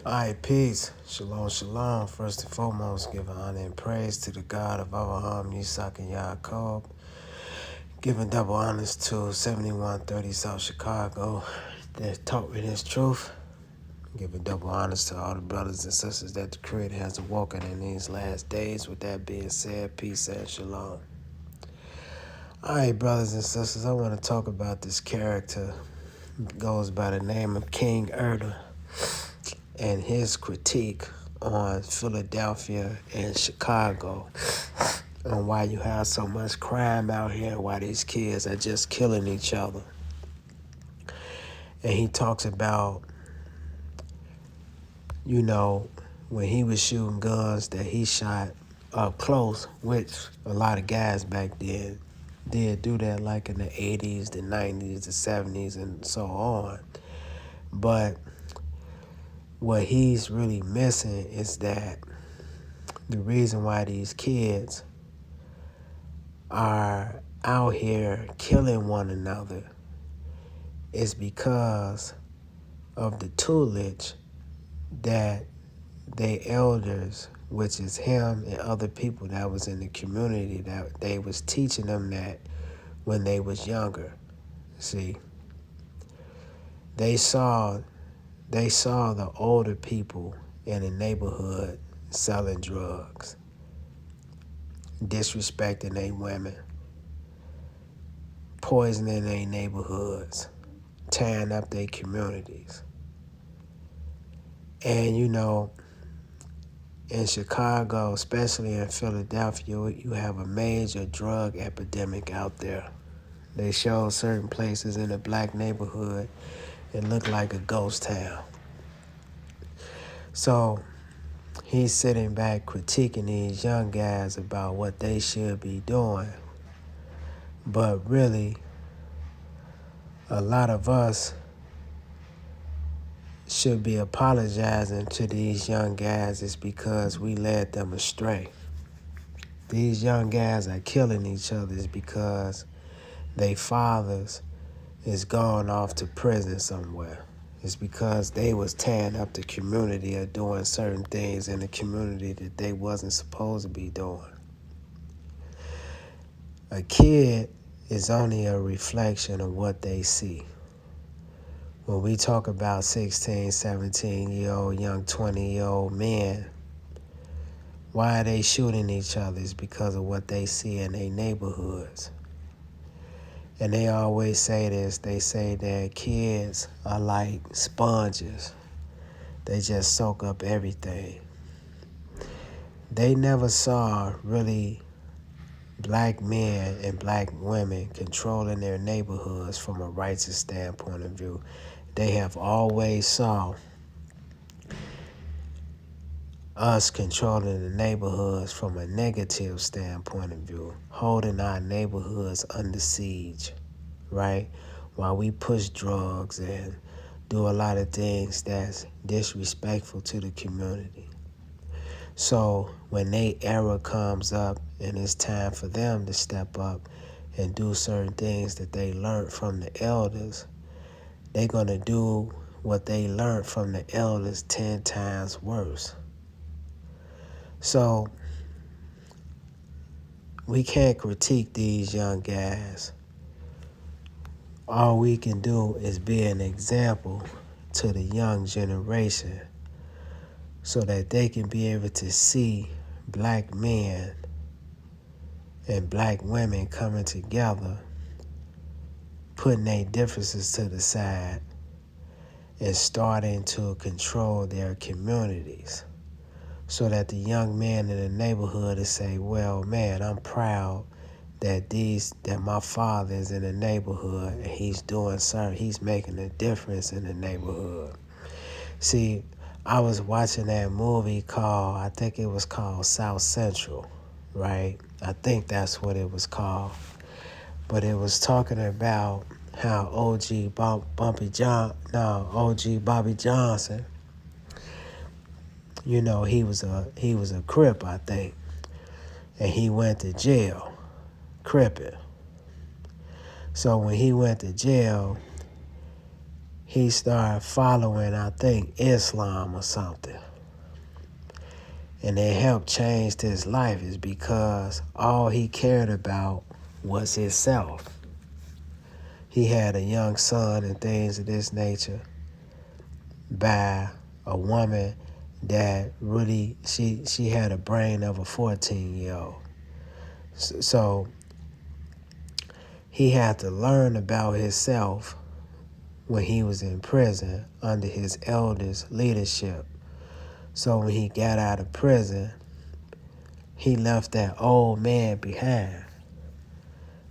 All right, peace. Shalom, shalom. First and foremost, give honor and praise to the God of Abraham, Yitzhak, and Yaakov. Giving double honors to 7130 South Chicago that taught me this truth. Giving double honors to all the brothers and sisters that the Creator has awoken in these last days. With that being said, peace and shalom. All right, brothers and sisters, I want to talk about this character. It goes by the name of King Erda and his critique on Philadelphia and Chicago on why you have so much crime out here and why these kids are just killing each other. And he talks about, when he was shooting guns that he shot up close, which a lot of guys back then did do that, like in the 80s, the 90s, the 70s, and so on. But what he's really missing is that the reason why these kids are out here killing one another is because of the tutelage that they elders, which is him and other people that was in the community, that they was teaching them that when they was younger. See, they saw the older people in the neighborhood selling drugs, disrespecting their women, poisoning their neighborhoods, tearing up their communities. And in Chicago, especially in Philadelphia, you have a major drug epidemic out there. They show certain places in the black neighborhood, it looked like a ghost town. So he's sitting back critiquing these young guys about what they should be doing. But really, a lot of us should be apologizing to these young guys is because we led them astray. These young guys are killing each other is because their fathers is gone off to prison somewhere. It's because they was tearing up the community or doing certain things in the community that they wasn't supposed to be doing. A kid is only a reflection of what they see. When we talk about 16, 17-year-old, young 20-year-old men, why are they shooting each other? It's because of what they see in their neighborhoods. And they always say this. They say that kids are like sponges. They just soak up everything. They never saw really black men and black women controlling their neighborhoods from a righteous standpoint of view. They have always saw us controlling the neighborhoods from a negative standpoint of view, holding our neighborhoods under siege, right? While we push drugs and do a lot of things that's disrespectful to the community. So when their era comes up and it's time for them to step up and do certain things that they learned from the elders, they're going to do what they learned from the elders 10 times worse. So we can't critique these young guys. All we can do is be an example to the young generation so that they can be able to see black men and black women coming together, putting their differences to the side and starting to control their communities. So that the young man in the neighborhood will say, well, man, I'm proud that my father is in the neighborhood and he's making a difference in the neighborhood. See, I was watching that movie I think it was called South Central, right? I think that's what it was called. But it was talking about how OG Bobby Johnson, he was a Crip, I think, and he went to jail, cripping. So when he went to jail, he started following, I think, Islam or something. And it helped change his life is because all he cared about was himself. He had a young son and things of this nature by a woman that really, she had a brain of a 14-year-old. So he had to learn about himself when he was in prison under his elders' leadership. So when he got out of prison, he left that old man behind.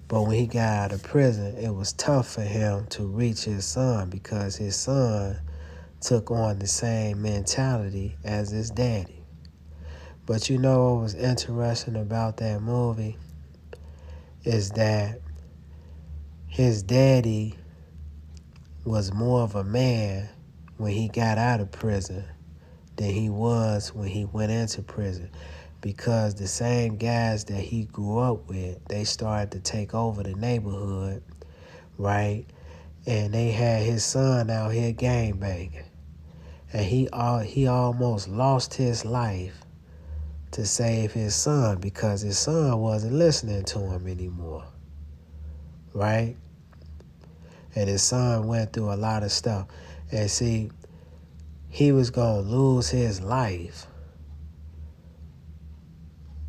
But when he got out of prison, it was tough for him to reach his son because his son took on the same mentality as his daddy. But you know what was interesting about that movie is that his daddy was more of a man when he got out of prison than he was when he went into prison, because the same guys that he grew up with, they started to take over the neighborhood, right? And they had his son out here gangbanging. And he almost lost his life to save his son because his son wasn't listening to him anymore, right? And his son went through a lot of stuff. And see, he was going to lose his life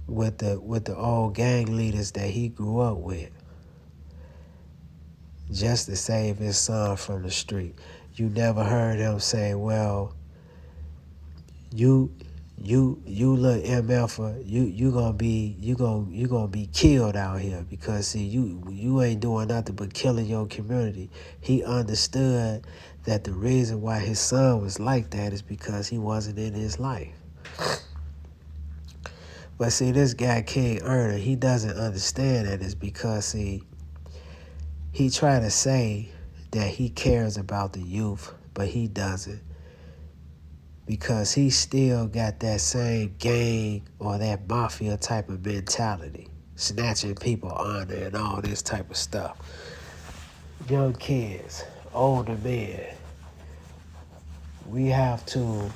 with the old gang leaders that he grew up with just to save his son from the street. You never heard him say, well, you little MFer, you gonna be killed out here because see you ain't doing nothing but killing your community. He understood that the reason why his son was like that is because he wasn't in his life. But see, this guy King Erner, he doesn't understand that it's because see, he tried to say that he cares about the youth, but he doesn't. Because he still got that same gang or that mafia type of mentality, snatching people honor and all this type of stuff. Young kids, older men, we have to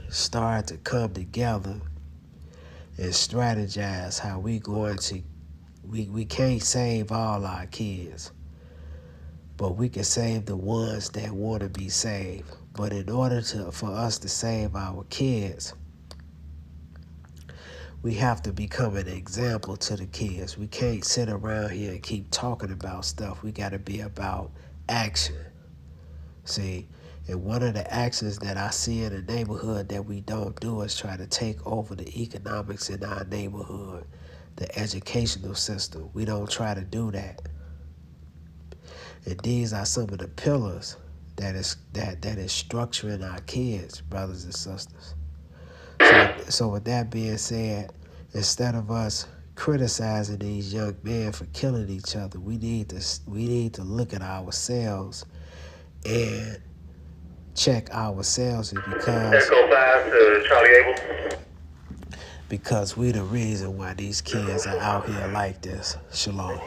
start to come together and strategize how we going to, we can't save all our kids, but we can save the ones that want to be saved. But in order for us to save our kids, we have to become an example to the kids. We can't sit around here and keep talking about stuff. We got to be about action. See, and one of the actions that I see in the neighborhood that we don't do is try to take over the economics in our neighborhood, the educational system. We don't try to do that. And these are some of the pillars that is structuring our kids, brothers and sisters. So with that being said, instead of us criticizing these young men for killing each other, we need to look at ourselves and check ourselves because we the reason why these kids are out here like this. Shalom.